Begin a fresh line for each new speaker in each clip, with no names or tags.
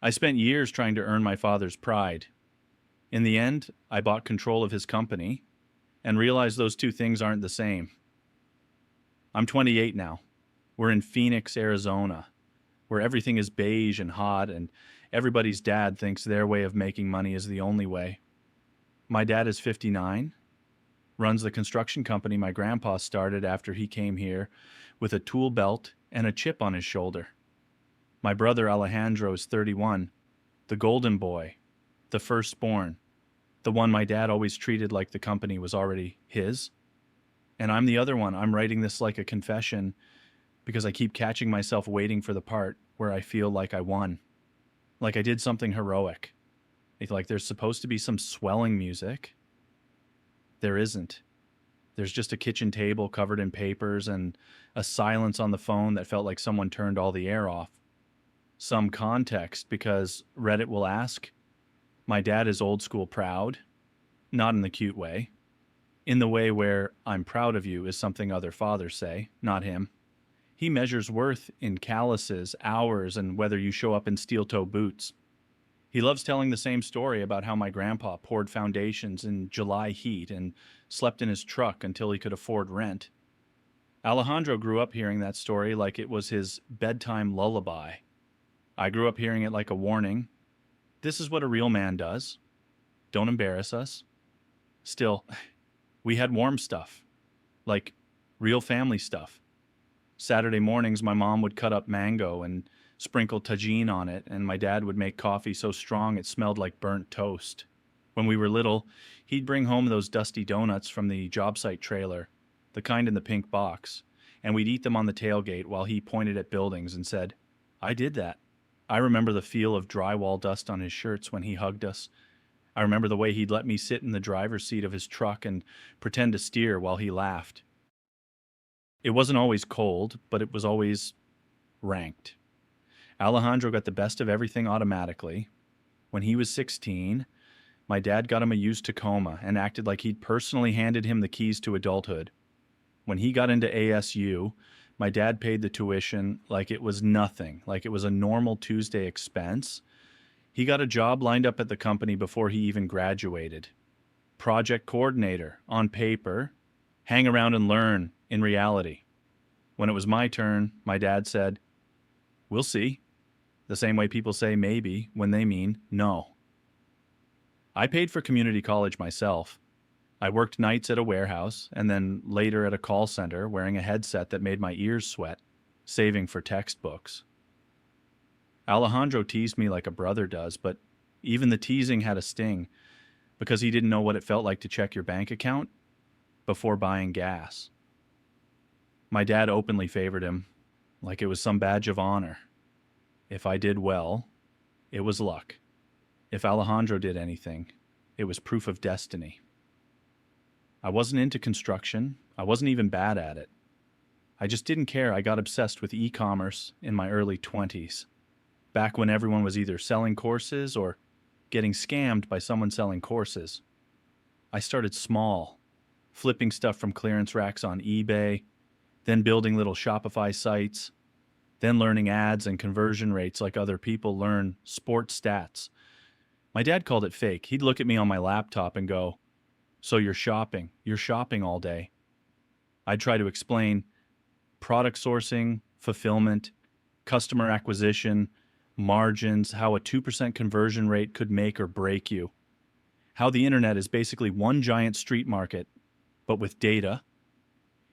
I spent years trying to earn my father's pride. In the end, I bought control of his company and realized those two things aren't the same. I'm 28 now. We're in Phoenix, Arizona, where everything is beige and hot, and everybody's dad thinks their way of making money is the only way. My dad is 59, runs the construction company my grandpa started after he came here with a tool belt and a chip on his shoulder. My brother Alejandro is 31, the golden boy, the firstborn, the one my dad always treated like the company was already his. And I'm the other one. I'm writing this like a confession because I keep catching myself waiting for the part where I feel like I won, like I did something heroic. Like there's supposed to be some swelling music. There isn't. There's just a kitchen table covered in papers and a silence on the phone that felt like someone turned all the air off. Some context, because Reddit will ask, my dad is old school proud, not in the cute way. In the way where I'm proud of you is something other fathers say, not him. He measures worth in calluses, hours, and whether you show up in steel-toe boots. He loves telling the same story about how my grandpa poured foundations in July heat and slept in his truck until he could afford rent. Alejandro grew up hearing that story like it was his bedtime lullaby. I grew up hearing it like a warning. This is what a real man does. Don't embarrass us. Still, we had warm stuff, like real family stuff. Saturday mornings, my mom would cut up mango and sprinkle tagine on it, and my dad would make coffee so strong it smelled like burnt toast. When we were little, he'd bring home those dusty donuts from the job site trailer, the kind in the pink box, and we'd eat them on the tailgate while he pointed at buildings and said, "I did that." I remember the feel of drywall dust on his shirts when he hugged us. I remember the way he'd let me sit in the driver's seat of his truck and pretend to steer while he laughed. It wasn't always cold, but it was always ranked. Alejandro got the best of everything automatically. When he was 16, my dad got him a used Tacoma and acted like he'd personally handed him the keys to adulthood. When he got into ASU, my dad paid the tuition like it was nothing, like it was a normal Tuesday expense. He got a job lined up at the company before he even graduated. Project coordinator, on paper. Hang around and learn, in reality. When it was my turn, my dad said, "We'll see." The same way people say maybe when they mean no. I paid for community college myself. I worked nights at a warehouse and then later at a call center wearing a headset that made my ears sweat, saving for textbooks. Alejandro teased me like a brother does, but even the teasing had a sting because he didn't know what it felt like to check your bank account before buying gas. My dad openly favored him, like it was some badge of honor. If I did well, it was luck. If Alejandro did anything, it was proof of destiny. I wasn't into construction. I wasn't even bad at it. I just didn't care. I got obsessed with e-commerce in my early 20s, back when everyone was either selling courses or getting scammed by someone selling courses. I started small, flipping stuff from clearance racks on eBay, then building little Shopify sites, then learning ads and conversion rates like other people learn sports stats. My dad called it fake. He'd look at me on my laptop and go, "So you're shopping all day." I'd try to explain product sourcing, fulfillment, customer acquisition, margins, how a 2% conversion rate could make or break you, how the internet is basically one giant street market, but with data.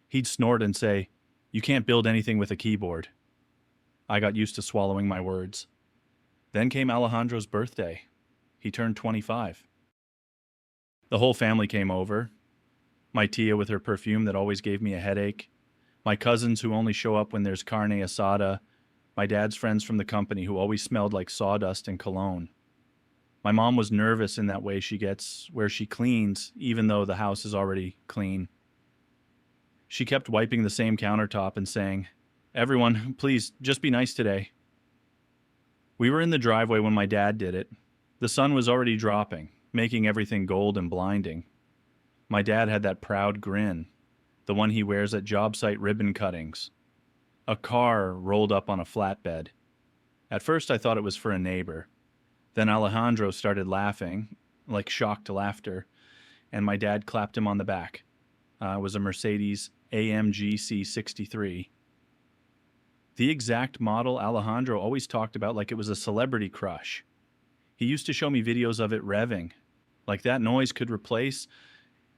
He'd snort and say, "You can't build anything with a keyboard." I got used to swallowing my words. Then came Alejandro's birthday. He turned 25. The whole family came over. My tia with her perfume that always gave me a headache. My cousins who only show up when there's carne asada. My dad's friends from the company who always smelled like sawdust and cologne. My mom was nervous in that way she gets where she cleans even though the house is already clean. She kept wiping the same countertop and saying, "Everyone, please, just be nice today." We were in the driveway when my dad did it. The sun was already dropping, making everything gold and blinding. My dad had that proud grin, the one he wears at job site ribbon cuttings. A car rolled up on a flatbed. At first I thought it was for a neighbor, Then Alejandro started laughing, like shocked laughter, and my dad clapped him on the back. It was a Mercedes AMG C63. The exact model Alejandro always talked about like it was a celebrity crush. He used to show me videos of it revving, like that noise could replace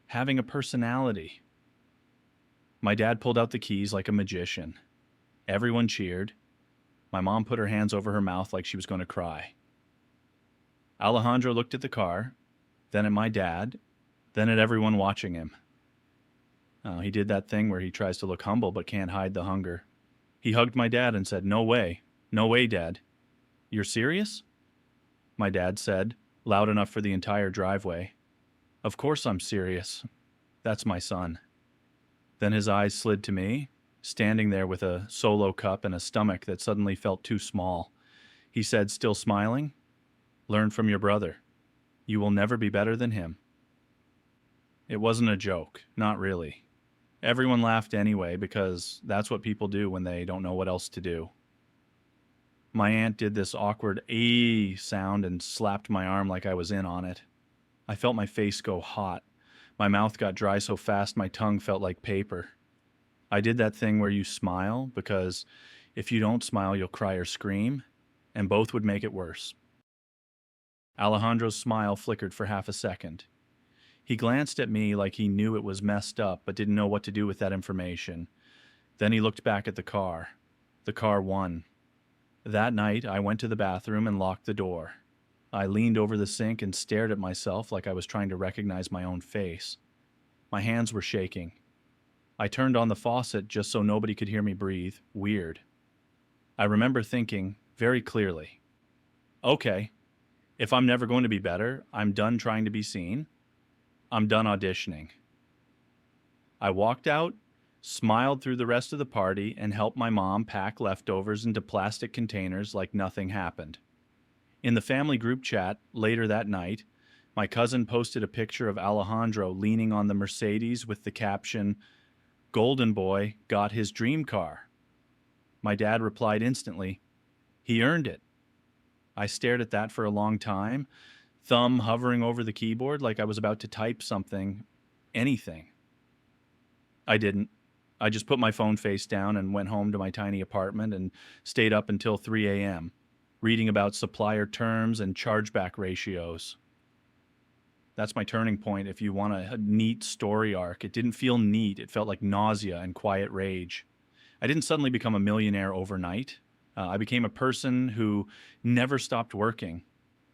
having a personality. My dad pulled out the keys like a magician. Everyone cheered. My mom put her hands over her mouth like she was going to cry. Alejandro looked at the car, then at my dad, then at everyone watching him. He did that thing where he tries to look humble but can't hide the hunger. He hugged my dad and said, "No way. No way, Dad." "You're serious?" my dad said, loud enough for the entire driveway. "Of course I'm serious. That's my son." Then his eyes slid to me, standing there with a solo cup and a stomach that suddenly felt too small. He said, still smiling, "Learn from your brother. You will never be better than him." It wasn't a joke, not really. Everyone laughed anyway because that's what people do when they don't know what else to do. My aunt did this awkward "ee" sound and slapped my arm like I was in on it. I felt my face go hot. My mouth got dry so fast my tongue felt like paper. I did that thing where you smile because if you don't smile you'll cry or scream, and both would make it worse. Alejandro's smile flickered for half a second. He glanced at me like he knew it was messed up but didn't know what to do with that information. Then he looked back at the car. The car won. That night, I went to the bathroom and locked the door. I leaned over the sink and stared at myself like I was trying to recognize my own face. My hands were shaking. I turned on the faucet just so nobody could hear me breathe. Weird. I remember thinking, very clearly, okay, if I'm never going to be better, I'm done trying to be seen. I'm done auditioning. I walked out, smiled through the rest of the party, and helped my mom pack leftovers into plastic containers like nothing happened. In the family group chat later that night, my cousin posted a picture of Alejandro leaning on the Mercedes with the caption, "Golden Boy got his dream car." My dad replied instantly, "He earned it." I stared at that for a long time, thumb hovering over the keyboard like I was about to type something, anything. I didn't. I just put my phone face down and went home to my tiny apartment and stayed up until 3 a.m., reading about supplier terms and chargeback ratios. That's my turning point if you want a neat story arc. It didn't feel neat. It felt like nausea and quiet rage. I didn't suddenly become a millionaire overnight. I became a person who never stopped working.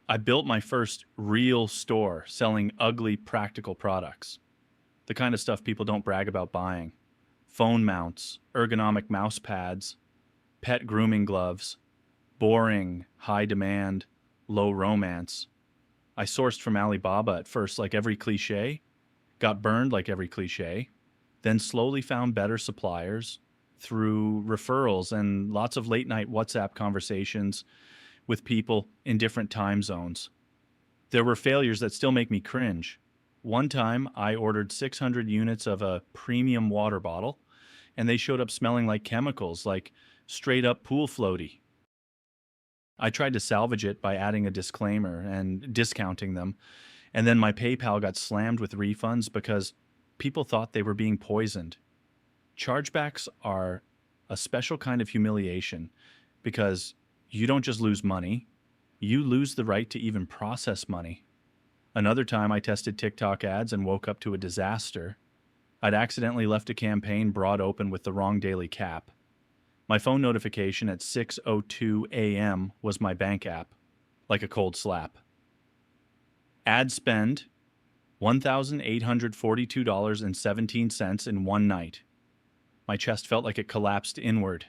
I built my first real store selling ugly practical products. The kind of stuff people don't brag about buying. Phone mounts, ergonomic mouse pads, pet grooming gloves, boring, high demand, low romance. I sourced from Alibaba at first like every cliche, got burned like every cliche, then slowly found better suppliers through referrals and lots of late night WhatsApp conversations with people in different time zones. There were failures that still make me cringe. One time I ordered 600 units of a premium water bottle and they showed up smelling like chemicals, like straight up pool floaty. I tried to salvage it by adding a disclaimer and discounting them, and then my PayPal got slammed with refunds because people thought they were being poisoned. Chargebacks are a special kind of humiliation because you don't just lose money, you lose the right to even process money. Another time I tested TikTok ads and woke up to a disaster. I'd accidentally left a campaign broad open with the wrong daily cap. My phone notification at 6:02 a.m. was my bank app, like a cold slap. Ad spend $1,842.17 in one night. My chest felt like it collapsed inward.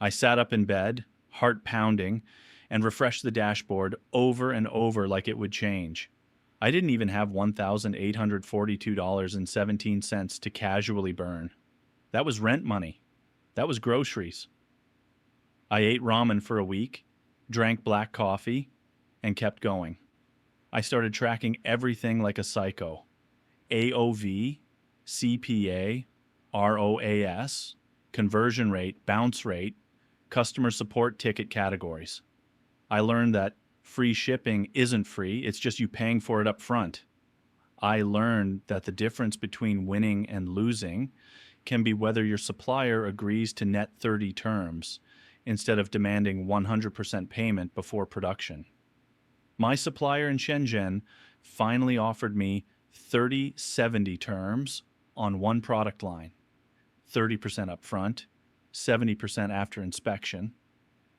I sat up in bed, heart pounding, and refreshed the dashboard over and over like it would change. I didn't even have $1,842.17 to casually burn. That was rent money. That was groceries. I ate ramen for a week, drank black coffee, and kept going. I started tracking everything like a psycho. AOV, CPA, ROAS, conversion rate, bounce rate, customer support ticket categories. I learned that free shipping isn't free, it's just you paying for it up front. I learned that the difference between winning and losing can be whether your supplier agrees to net 30 terms instead of demanding 100% payment before production. My supplier in Shenzhen finally offered me 30/70 terms on one product line, 30% upfront, 70% after inspection,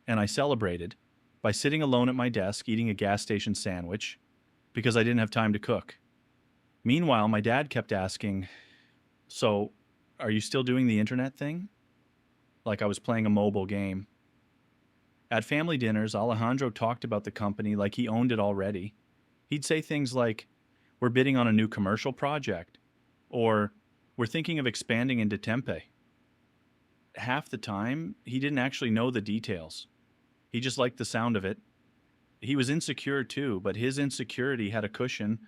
and I celebrated by sitting alone at my desk eating a gas station sandwich because I didn't have time to cook. Meanwhile, my dad kept asking, "So, are you still doing the internet thing?" Like I was playing a mobile game. At family dinners, Alejandro talked about the company like he owned it already. He'd say things like, "We're bidding on a new commercial project," or "We're thinking of expanding into Tempe." Half the time, he didn't actually know the details. He just liked the sound of it. He was insecure too, but his insecurity had a cushion.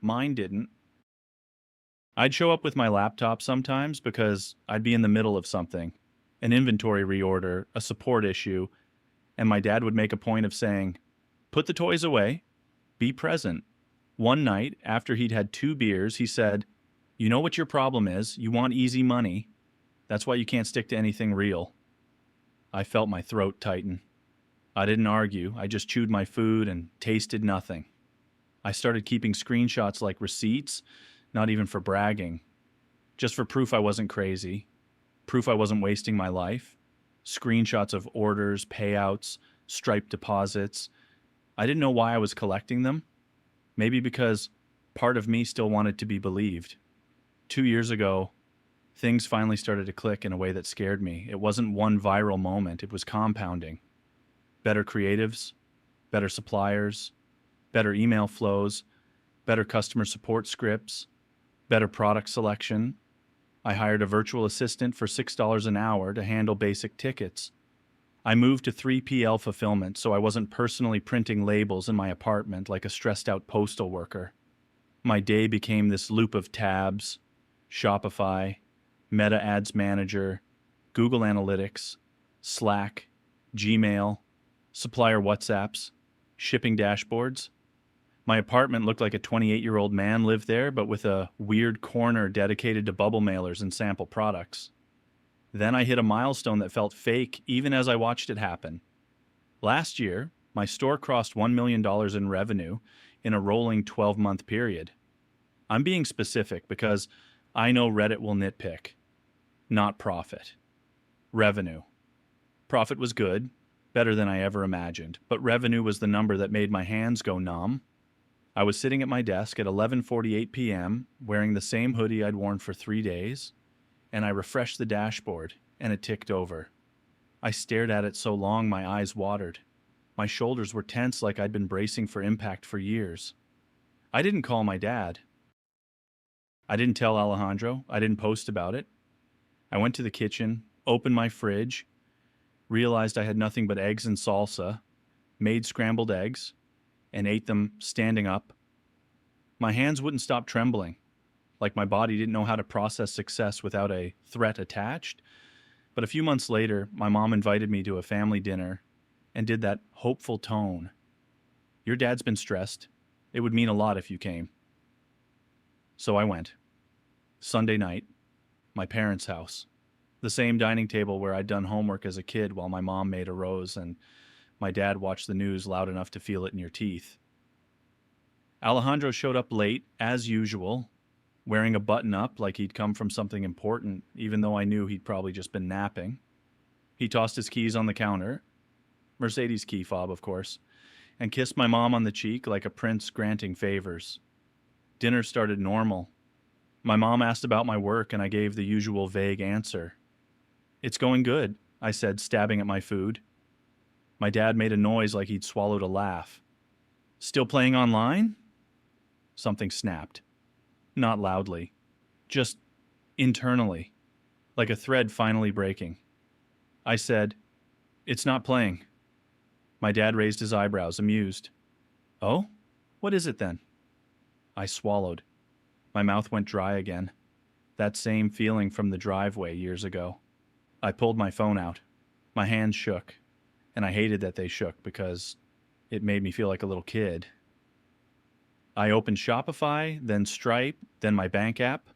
Mine didn't. I'd show up with my laptop sometimes because I'd be in the middle of something, an inventory reorder, a support issue, and my dad would make a point of saying, "Put the toys away, be present." One night, after he'd had 2 beers, he said, "You know what your problem is? You want easy money. That's why you can't stick to anything real." I felt my throat tighten. I didn't argue, I just chewed my food and tasted nothing. I started keeping screenshots like receipts, not even for bragging, just for proof I wasn't crazy, proof I wasn't wasting my life. Screenshots of orders, payouts, Stripe deposits. I didn't know why I was collecting them. Maybe because part of me still wanted to be believed. 2 years ago, things finally started to click in a way that scared me. It wasn't one viral moment, it was compounding. Better creatives, better suppliers, better email flows, better customer support scripts, better product selection. I hired a virtual assistant for $6 an hour to handle basic tickets. I moved to 3PL fulfillment so I wasn't personally printing labels in my apartment like a stressed out postal worker. My day became this loop of tabs, Shopify, Meta Ads Manager, Google Analytics, Slack, Gmail, supplier WhatsApps, shipping dashboards. My apartment looked like a 28-year-old man lived there, but with a weird corner dedicated to bubble mailers and sample products. Then I hit a milestone that felt fake even as I watched it happen. Last year, my store crossed $1 million in revenue in a rolling 12-month period. I'm being specific because I know Reddit will nitpick. Not profit. Revenue. Profit was good, better than I ever imagined, but revenue was the number that made my hands go numb. I was sitting at my desk at 11:48 p.m., wearing the same hoodie I'd worn for 3 days, and I refreshed the dashboard, and it ticked over. I stared at it so long my eyes watered. My shoulders were tense like I'd been bracing for impact for years. I didn't call my dad. I didn't tell Alejandro. I didn't post about it. I went to the kitchen, opened my fridge, realized I had nothing but eggs and salsa, made scrambled eggs, and ate them standing up. My hands wouldn't stop trembling, like my body didn't know how to process success without a threat attached. But a few months later, my mom invited me to a family dinner and did that hopeful tone. "Your dad's been stressed. It would mean a lot if you came." So I went. Sunday night, my parents' house. The same dining table where I'd done homework as a kid while my mom made a rose and my dad watched the news loud enough to feel it in your teeth. Alejandro showed up late, as usual, wearing a button-up like he'd come from something important, even though I knew he'd probably just been napping. He tossed his keys on the counter, Mercedes key fob, of course, and kissed my mom on the cheek like a prince granting favors. Dinner started normal. My mom asked about my work, and I gave the usual vague answer. "It's going good," I said, stabbing at my food. My dad made a noise like he'd swallowed a laugh. "Still playing online?" Something snapped. Not loudly. Just internally. Like a thread finally breaking. I said, "It's not playing." My dad raised his eyebrows, amused. "Oh? What is it then?" I swallowed. My mouth went dry again. That same feeling from the driveway years ago. I pulled my phone out. My hands shook. And I hated that they shook because It made me feel like a little kid. I opened Shopify, then Stripe, then my bank app.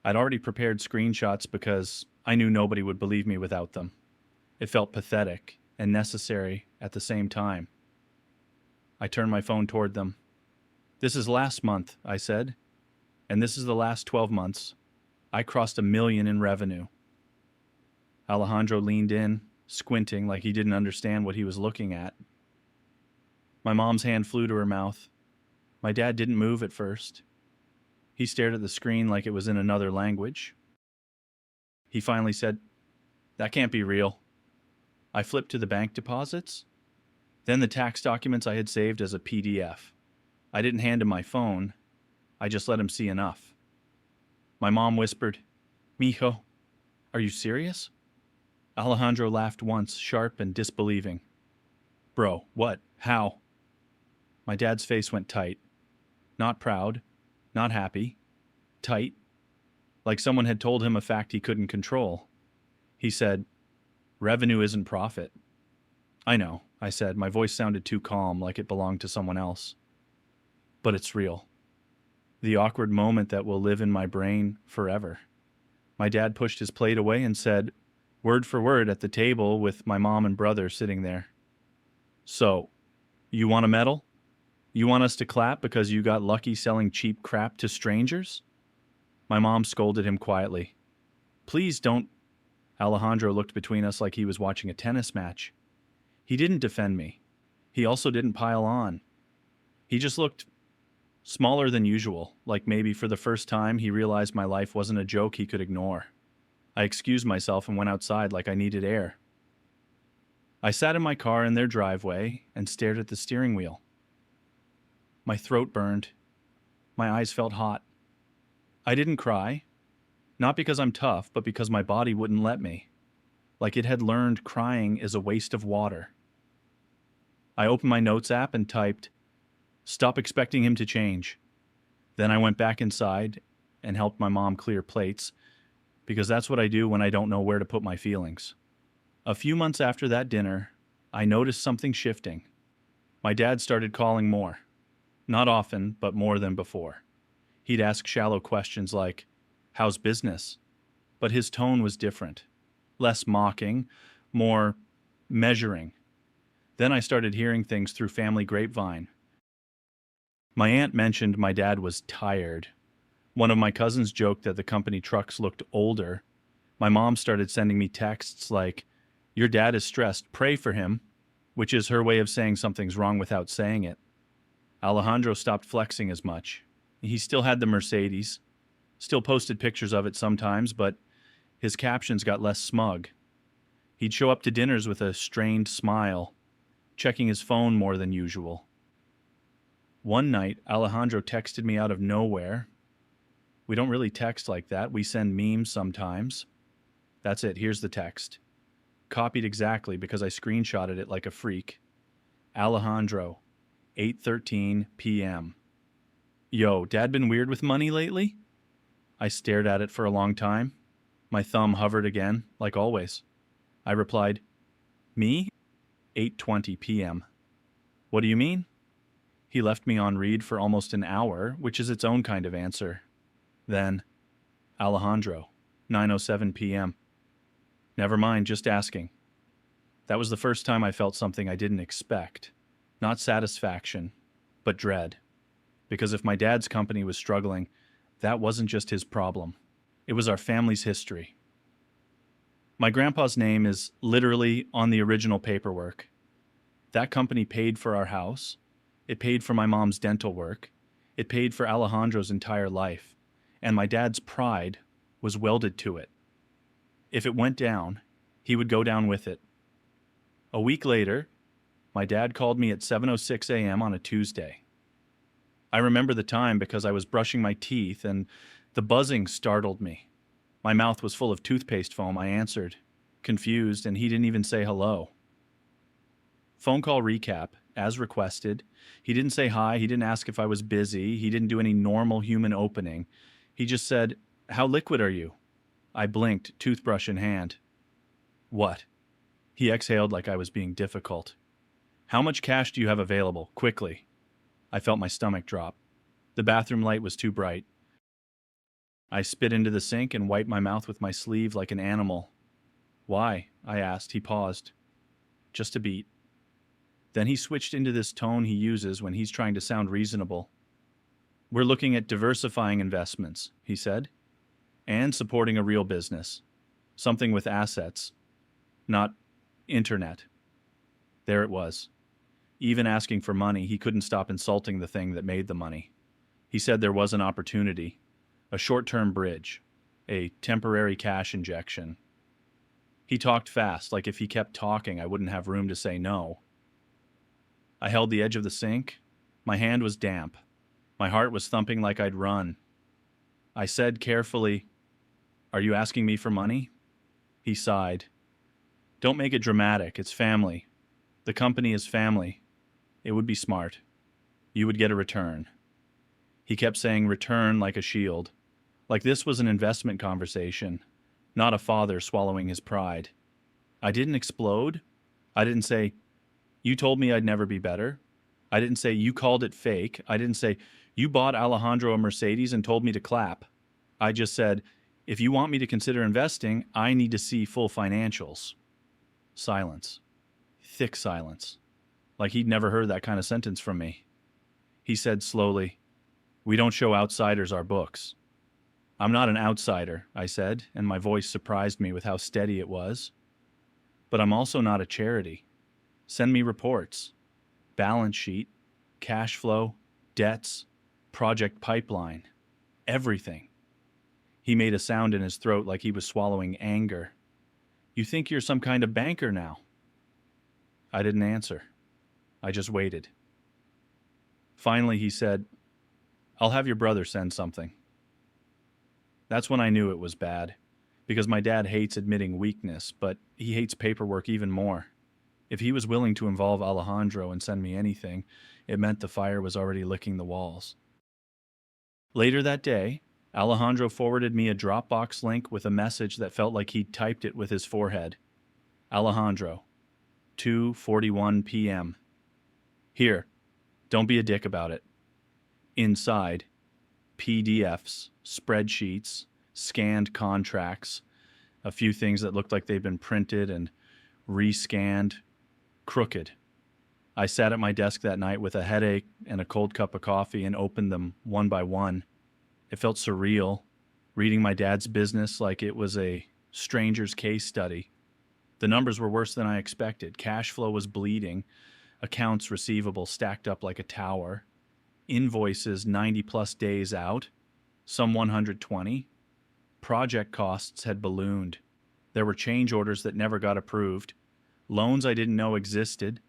I'd already prepared screenshots because I knew nobody would believe me without them. It felt pathetic and necessary at the same time. I turned my phone toward them. "This is last month," I said, "and this is the last 12 months. I crossed $1 million in revenue." Alejandro leaned in, squinting like he didn't understand what he was looking at. My mom's hand flew to her mouth. My dad didn't move at first. He stared at the screen like it was in another language. He finally said, "That can't be real." I flipped to the bank deposits, then the tax documents I had saved as a PDF. I didn't hand him my phone. I just let him see enough. My mom whispered, "Mijo, are you serious?" Alejandro laughed once, sharp and disbelieving. "Bro, what? How?" My dad's face went tight. Not proud, not happy. Tight, like someone had told him a fact he couldn't control. He said, "Revenue isn't profit." "I know," I said. My voice sounded too calm, like it belonged to someone else. "But it's real." The awkward moment that will live in my brain forever. My dad pushed his plate away and said, word for word at the table with my mom and brother sitting there, "So, you want a medal? You want us to clap because you got lucky selling cheap crap to strangers?" My mom scolded him quietly. "Please don't." Alejandro looked between us like he was watching a tennis match. He didn't defend me. He also didn't pile on. He just looked smaller than usual, like maybe for the first time he realized my life wasn't a joke he could ignore. I excused myself and went outside like I needed air. I sat in my car in their driveway and stared at the steering wheel. My throat burned. My eyes felt hot. I didn't cry, not because I'm tough, but because my body wouldn't let me, like it had learned crying is a waste of water. I opened my notes app and typed, "Stop expecting him to change." Then I went back inside and helped my mom clear plates, because that's what I do when I don't know where to put my feelings. A few months after that dinner, I noticed something shifting. My dad started calling more. Not often, but more than before. He'd ask shallow questions like, "How's business?" But his tone was different. Less mocking, more measuring. Then I started hearing things through family grapevine. My aunt mentioned my dad was tired. One of my cousins joked that the company trucks looked older. My mom started sending me texts like, "Your dad is stressed, pray for him," which is her way of saying something's wrong without saying it. Alejandro stopped flexing as much. He still had the Mercedes, still posted pictures of it sometimes, but his captions got less smug. He'd show up to dinners with a strained smile, checking his phone more than usual. One night, Alejandro texted me out of nowhere. We don't really text like that. We send memes sometimes. That's it. Here's the text. Copied exactly because I screenshotted it like a freak. Alejandro, 8:13 p.m. "Yo, Dad been weird with money lately?" I stared at it for a long time. My thumb hovered again, like always. I replied, "Me? 8:20 p.m. "What do you mean?" He left me on read for almost an hour, which is its own kind of answer. Then, "Alejandro, 9:07 p.m. "Never mind, just asking." That was the first time I felt something I didn't expect. Not satisfaction, but dread. Because if my dad's company was struggling, that wasn't just his problem. It was our family's history. My grandpa's name is literally on the original paperwork. That company paid for our house. It paid for my mom's dental work. It paid for Alejandro's entire life. And my dad's pride was welded to it. If it went down, he would go down with it. A week later, my dad called me at 7:06 a.m. on a Tuesday. I remember the time because I was brushing my teeth and the buzzing startled me. My mouth was full of toothpaste foam. I answered, confused, and he didn't even say hello. Phone call recap, as requested. He didn't say hi. He didn't ask if I was busy. He didn't do any normal human opening. He just said, "How liquid are you?" I blinked, toothbrush in hand. "What?" He exhaled like I was being difficult. How much cash do you have available? Quickly. I felt my stomach drop. The bathroom light was too bright. I spit into the sink and wiped my mouth with my sleeve like an animal. Why? I asked. He paused. Just a beat. Then he switched into this tone he uses when he's trying to sound reasonable. We're looking at diversifying investments, he said, and supporting a real business. Something with assets, not internet. There it was. Even asking for money, he couldn't stop insulting the thing that made the money. He said there was an opportunity, a short-term bridge, a temporary cash injection. He talked fast, like if he kept talking, I wouldn't have room to say no. I held the edge of the sink. My hand was damp. My heart was thumping like I'd run. I said carefully, "Are you asking me for money?" He sighed. "Don't make it dramatic. It's family. The company is family. It would be smart. You would get a return." He kept saying return like a shield, like this was an investment conversation, not a father swallowing his pride. I didn't explode. I didn't say, "You told me I'd never be better." I didn't say, "You called it fake." I didn't say, "You bought Alejandro a Mercedes and told me to clap." I just said, "If you want me to consider investing, I need to see full financials." Silence. Thick silence. Like he'd never heard that kind of sentence from me. He said slowly, "We don't show outsiders our books." "I'm not an outsider," I said, and my voice surprised me with how steady it was. "But I'm also not a charity. Send me reports. Balance sheet, cash flow, debts, project pipeline, everything." He made a sound in his throat like he was swallowing anger. "You think you're some kind of banker now?" I didn't answer. I just waited. Finally, he said, "I'll have your brother send something." That's when I knew it was bad, because my dad hates admitting weakness, but he hates paperwork even more. If he was willing to involve Alejandro and send me anything, it meant the fire was already licking the walls. Later that day, Alejandro forwarded me a Dropbox link with a message that felt like he'd typed it with his forehead. Alejandro, 2:41 p.m. Here, don't be a dick about it. Inside, PDFs, spreadsheets, scanned contracts, a few things that looked like they'd been printed and rescanned, crooked. I sat at my desk that night with a headache and a cold cup of coffee and opened them one by one. It felt surreal, reading my dad's business like it was a stranger's case study. The numbers were worse than I expected. Cash flow was bleeding, accounts receivable stacked up like a tower, invoices 90-plus days out, some 120. Project costs had ballooned. There were change orders that never got approved, loans I didn't know existed,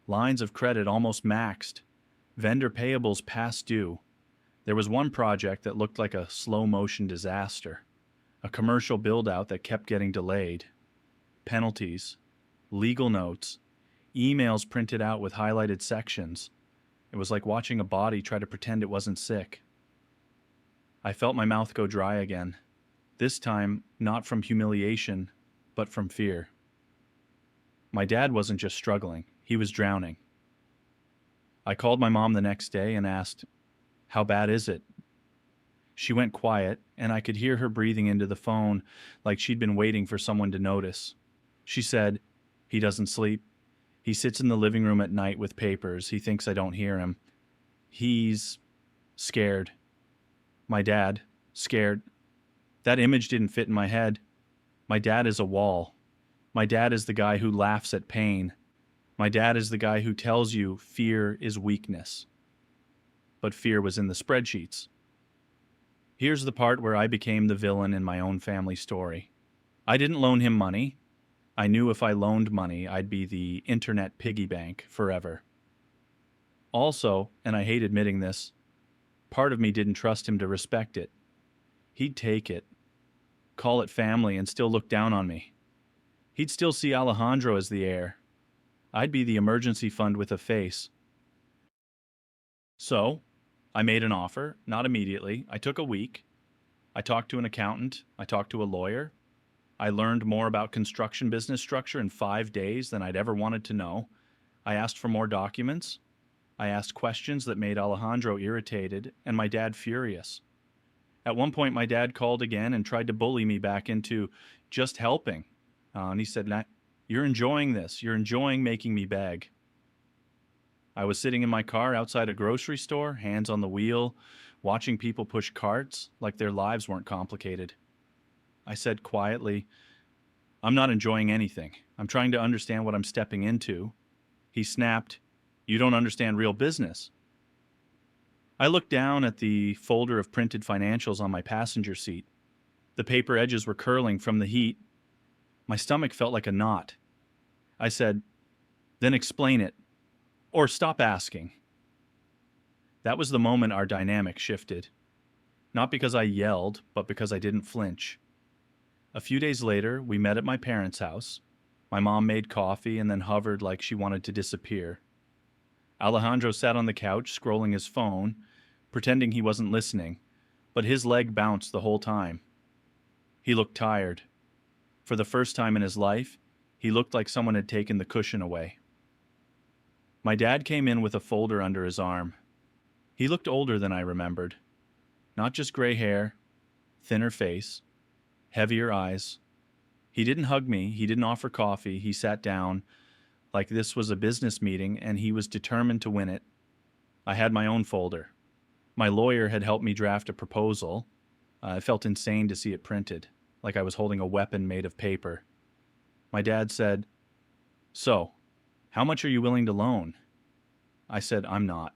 lines of credit almost maxed, vendor payables past due. There was one project that looked like a slow-motion disaster, a commercial build-out that kept getting delayed. Penalties, legal notes, emails printed out with highlighted sections. It was like watching a body try to pretend it wasn't sick. I felt my mouth go dry again, this time not from humiliation, but from fear. My dad wasn't just struggling, he was drowning. I called my mom the next day and asked, "How bad is it?" She went quiet, and I could hear her breathing into the phone like she'd been waiting for someone to notice. She said, "He doesn't sleep. He sits in the living room at night with papers. He thinks I don't hear him. He's scared." My dad, scared. That image didn't fit in my head. My dad is a wall. My dad is the guy who laughs at pain. My dad is the guy who tells you fear is weakness. But fear was in the spreadsheets. Here's the part where I became the villain in my own family story. I didn't loan him money. I knew if I loaned money, I'd be the internet piggy bank forever. Also, and I hate admitting this, part of me didn't trust him to respect it. He'd take it, call it family, and still look down on me. He'd still see Alejandro as the heir. I'd be the emergency fund with a face. So, I made an offer, not immediately. I took a week. I talked to an accountant. I talked to a lawyer. I learned more about construction business structure in 5 days than I'd ever wanted to know. I asked for more documents. I asked questions that made Alejandro irritated and my dad furious. At one point, my dad called again and tried to bully me back into just helping. And he said, "You're enjoying this. You're enjoying making me beg." I was sitting in my car outside a grocery store, hands on the wheel, watching people push carts like their lives weren't complicated. I said quietly, "I'm not enjoying anything. I'm trying to understand what I'm stepping into." He snapped, "You don't understand real business." I looked down at the folder of printed financials on my passenger seat. The paper edges were curling from the heat. My stomach felt like a knot. I said, "Then explain it. Or stop asking." That was the moment our dynamic shifted. Not because I yelled, but because I didn't flinch. A few days later, we met at my parents' house. My mom made coffee and then hovered like she wanted to disappear. Alejandro sat on the couch, scrolling his phone, pretending he wasn't listening, but his leg bounced the whole time. He looked tired. For the first time in his life, he looked like someone had taken the cushion away. My dad came in with a folder under his arm. He looked older than I remembered. Not just gray hair, thinner face, heavier eyes. He didn't hug me, he didn't offer coffee, he sat down like this was a business meeting and he was determined to win it. I had my own folder. My lawyer had helped me draft a proposal. I felt insane to see it printed, like I was holding a weapon made of paper. My dad said, "So, how much are you willing to loan?" I said, "I'm not."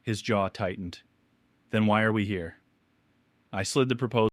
His jaw tightened. "Then why are we here?" I slid the proposal